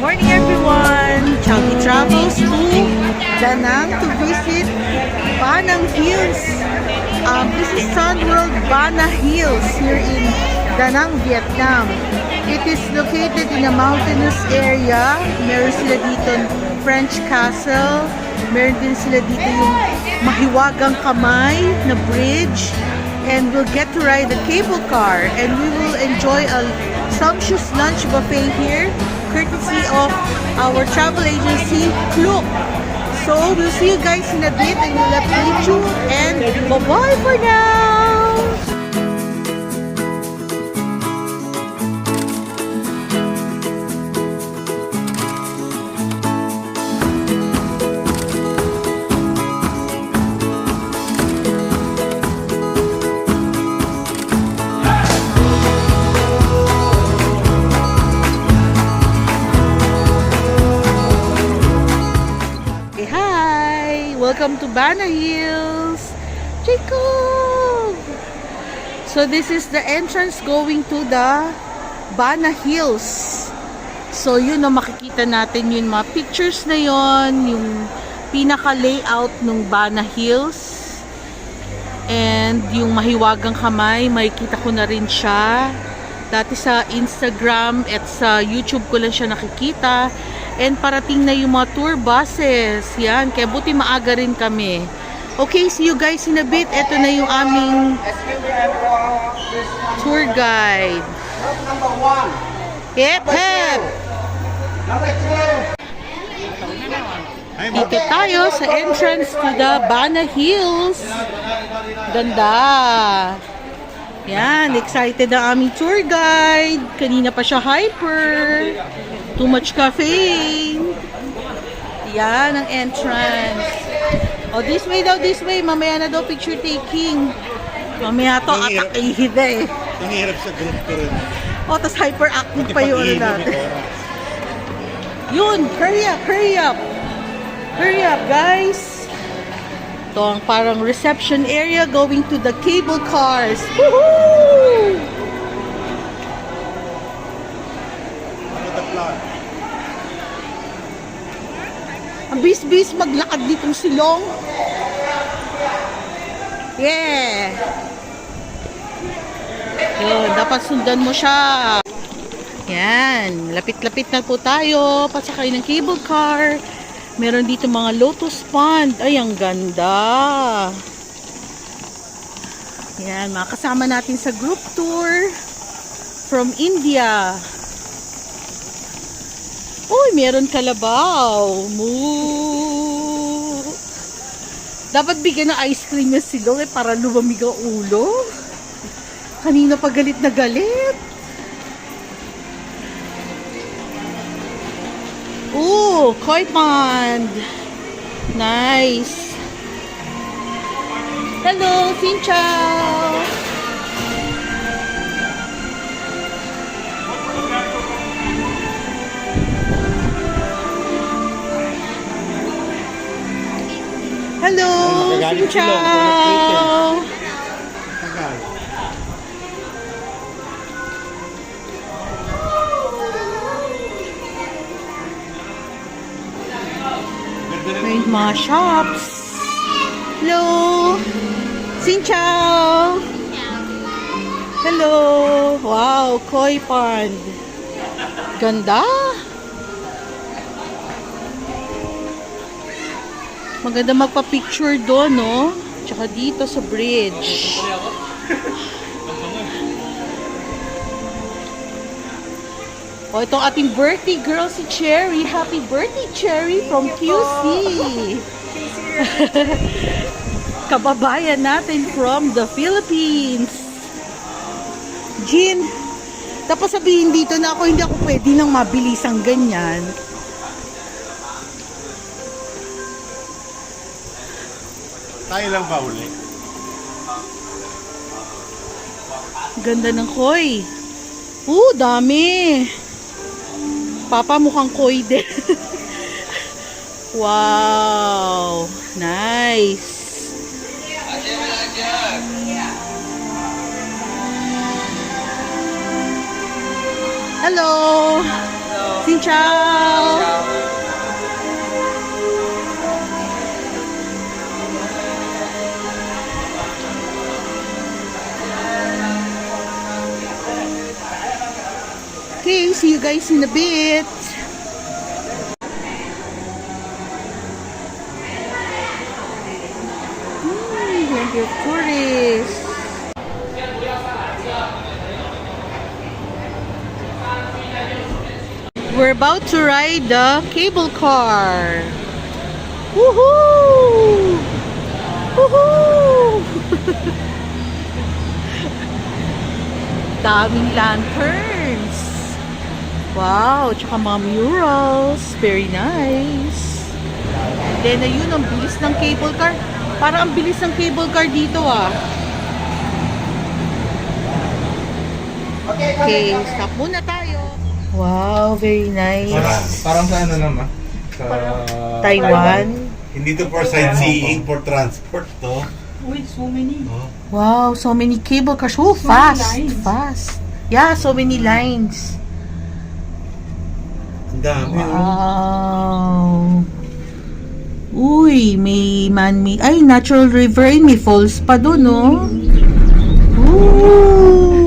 Morning everyone! Chubby travels to Danang to visit Banang Hills. This is Sun World Bana Hills here in Danang, Vietnam. It is located in a mountainous area. Meron sila dito French Castle. Meron din sila dito yung mahiwagang kamay na bridge. And we'll get to ride the cable car. And we will enjoy a sumptuous lunch buffet here, courtesy of our travel agency, Klook. So, we'll see you guys in a bit and we'll update you. And bye-bye for now! Welcome to Bana Hills, Jacob. So this is the entrance going to the Bana Hills. So yun na makikita natin yung mga pictures na yon, yung pinaka layout ng Bana Hills. And yung mahiwagang kamay, makikita ko na rin siya. Dati sa Instagram at sa YouTube ko lang siya nakikita. And parating na yung mga tour buses. Yan, kaya buti maaga rin kami. Okay, see you guys in a bit. Ito na yung aming tour guide. Hip, hip! Dito tayo sa entrance to the Bana Hills. Ganda! Yan, excited ang aming tour guide. Kanina pa siya hyper. Too much caffeine. Yan ang entrance. Oh, this way daw, this way. Mamaya na daw picture taking. Mamaya to, atak ihida eh. Ang hirap sa group ko rin. Oh, tas hyperactive pa yun natin. Yun, hurry up, hurry up. Hurry up, guys. Ito ang parang reception area going to the cable cars. Woohoo! Ang bis-bis maglakad ditong silong. Yeah! Yun, dapat sundan mo siya. Yan, lapit-lapit na po tayo. Pasakay ng cable car. Meron dito mga lotus pond. Ay, ang ganda. Yan, makasama natin sa group tour from India. Uy, meron kalabaw. Moo. Dapat bigyan ng ice cream yung silong para lumamig ang ulo. Kanina pa galit na galit. Ooh, koi pond. Nice. Hello, Xin Chao. Hello, Xin Chao. May mga shops. Hello, Xin Chao. Hello. Wow, koi pond. Ganda. Maganda magpa-picture doon, no? Tsaka dito sa bridge. Oh, itong ating birthday girl si Cherry. Happy birthday, Cherry, from QC. Kababayan natin from the Philippines. Jean, tapos sabihin dito na ako, hindi ako pwede nang mabilis ang ganyan. Tayo lang ba uli? Ganda ng koi. Dami. Papa mukhang koi din. Wow. Nice. Hello. Hello. Xin ciao! Okay, see you guys in a bit. Plenty of tourists. We're about to ride the cable car. Woohoo! Woohoo! Daming lanterns. Wow, tsaka mga murals. Very nice. Then, ayun, ang bilis ng cable car. Parang ang bilis ng cable car dito, ah. Okay, stop muna tayo. Wow, very nice. Parang sa ano naman? Sa Taiwan. Hindi to for sightseeing, for transport to. Wow, so many cable cars. Oh, fast. Fast. Yeah, so many lines. Ang dami. Wow. Uy, may man-made. Ay, natural river. Ay, may falls pa doon, no? Ooh.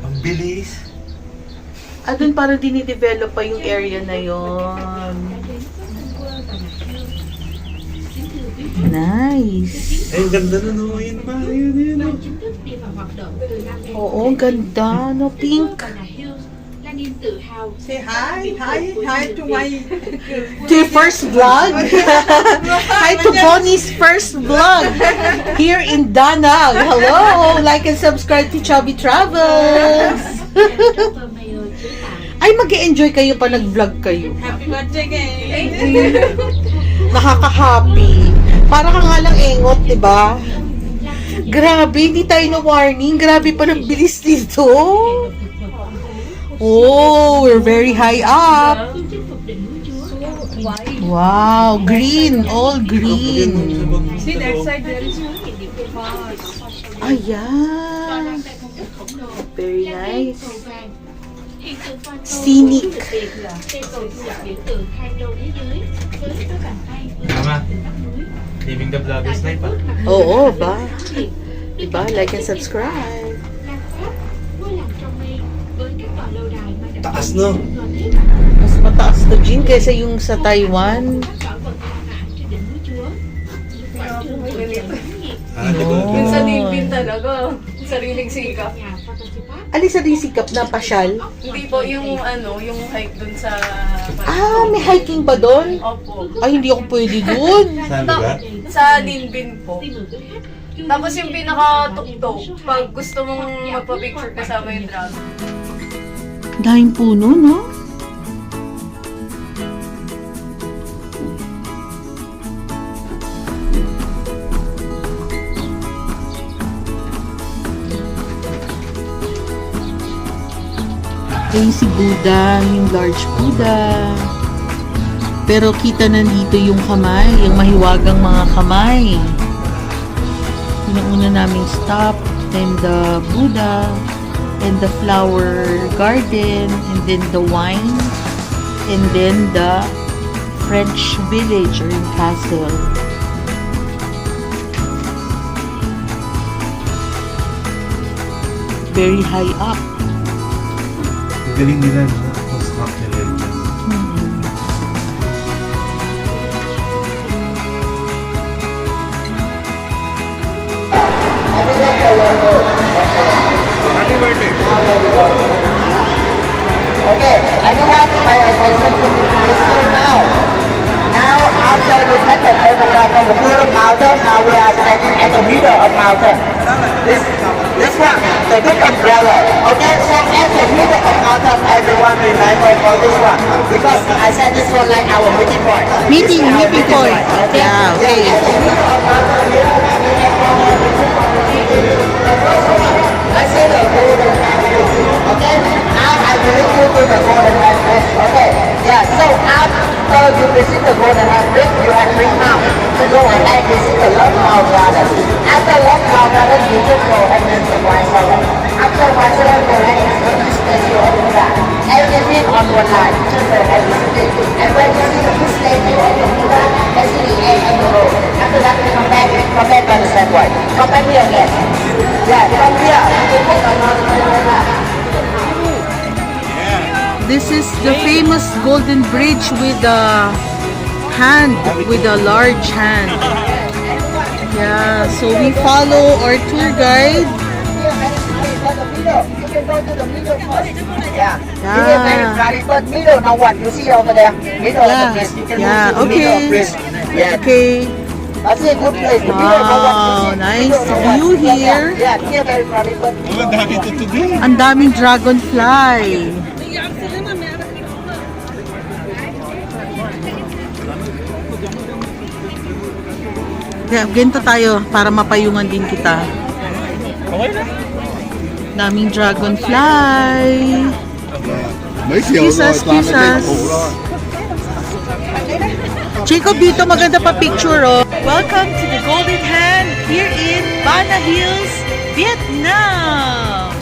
Ang bilis. Ah, doon para dinidevelop pa yung area na yon. Nice. Ay, ang ganda na no. Yun ba? Yun. Oo, ang ganda, no? Pink. Say hi to my To your first vlog. Hi to Bonnie's first vlog here in Danang. Hello! Like and subscribe to Chubby Travels. Ay, mag-e-enjoy kayo pa nag-vlog kayo. happy birthday again. Nakaka-happy. Para ka nga lang engot, diba? Grabe, hindi tayo na warning. Grabe pa ng bilis dito. Oh, we're very high up. Wow, green, all green. See that side there is Ayan. Very nice. Scenic. Mama, living the vlogger's life ah. Oo, ba? Diba? Like and subscribe. Taas no. Mas mataas to, Jin, kaysa yung sa Taiwan. Minsan din talaga. Sariling sikap. Alin sa rin sikap na pasyal? Hindi po yung ano, yung hike dun sa... Ah, may hiking ba doon? Opo. Ay, hindi ako pwede doon. Saan lugar? Sa Linbin po. Tapos yung pinaka-tuktok, pag gusto mong magpa-picture kasama yung dragon. Daming puno, no? Yung si Buddha, yung large Buddha. Pero kita nandito yung kamay, yung mahiwagang mga kamay. Yun ang una naming stop. Then the Buddha, and the flower garden, and then the wine, and then the French village or castle. Very high up. Ang galing nila. Construct nila yun. Happy birthday. Okay, I don't have my attention to the store now. Now, after we take the photograph of the foot of mountain, now we are standing at the middle of mountain. This one, the big umbrella. Okay, so at the middle of mountain, everyone remember for this one. Because I said this one like our meeting point. Meeting point. Yeah, okay. I say the golden handbridge. Okay, now I will go to the golden handbridge. Okay, yeah, so after you visit the golden handbridge, you have 3 miles to go and then visit the Love Mile Garden. After Love Mile Garden, you just go and then to White After White go ahead and can read on one line, just as you did. And when you see the first lady of the Buddha, and see the egg on the road. After that, we come back on the same way. Come back here again. Yeah, come here. You can put on the left. This is the famous Golden Bridge with a hand, with a large hand. Yeah, so we follow our tour guide. You can go to the middle first. Yeah. Yeah. You can very but middle, now what? You see over there? Middle of the Yeah. bridge. You can Yeah, go to the middle of the okay. bridge. Yeah. Okay. That's a good place. The middle, now what? You Wow, see? nice Middle, now what? view here. Yeah, here very private. Ang daming dragonfly. Yeah, ganito tayo para mapayungan din kita. Okay na. Daming dragonfly. 没小 Kisas, 個，但係 kisas. 你好啦。 Jacob, dito maganda pa picture, oh. Welcome to the Golden Hand here in Bana Hills, Vietnam.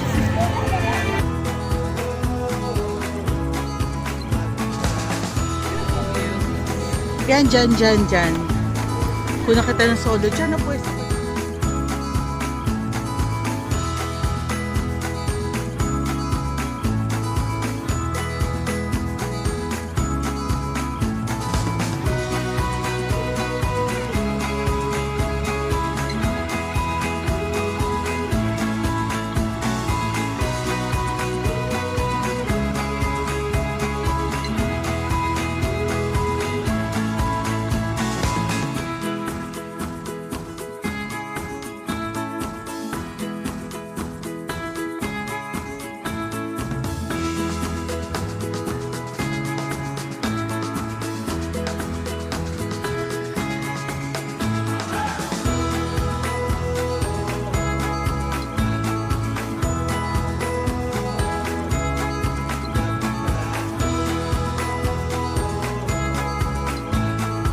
Yan, dyan. Kung nakita ng solo, dyan na pwesto.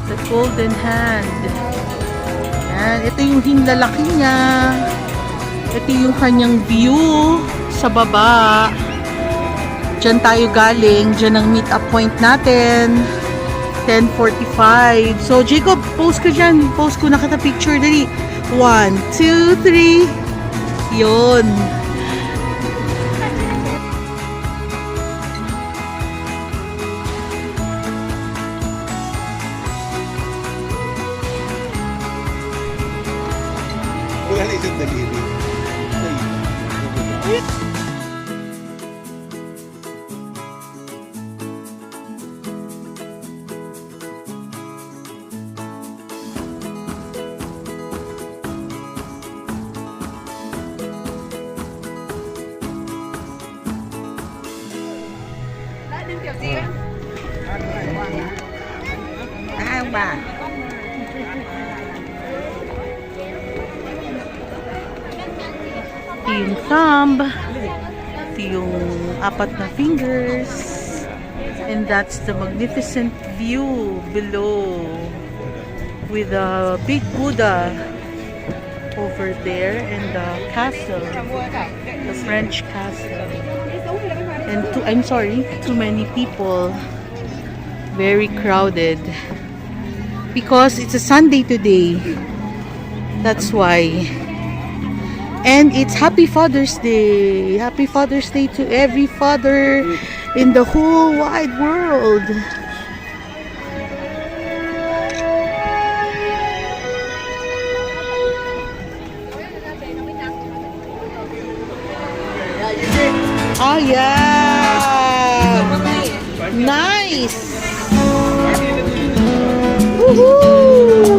The Golden Hand. Yan. Ito yung hinlalaki niya. Ito yung kanyang view sa baba. Diyan tayo galing. Diyan ang meet up point natin. 10:45. So, Jacob, post ka dyan. Post ko na kita picture. Dali. 1, 2, 3. Yun. Wala na isang daliri. Ito yung thumb. Ito yung apat na fingers. And that's the magnificent view below with a big Buddha over there and the castle, the French castle. And too many people. Very crowded. Because it's a Sunday today. That's why. And it's Happy Father's Day. Happy Father's Day to every father in the whole wide world. Oh yeah! Nice! Woohoo!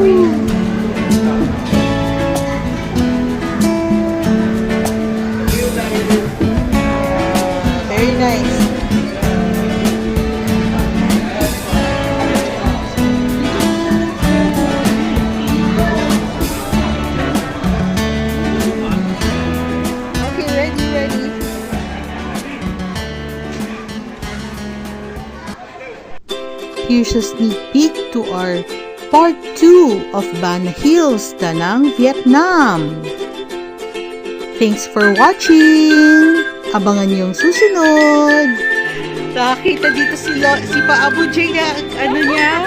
Very nice. Okay, ready. Here's a sneak peek to our part 2 of Bana Hills, Da Nang, Vietnam. Thanks for watching! Abangan niyo yung susunod! Nakakita dito si Pa Abu J na ano niya.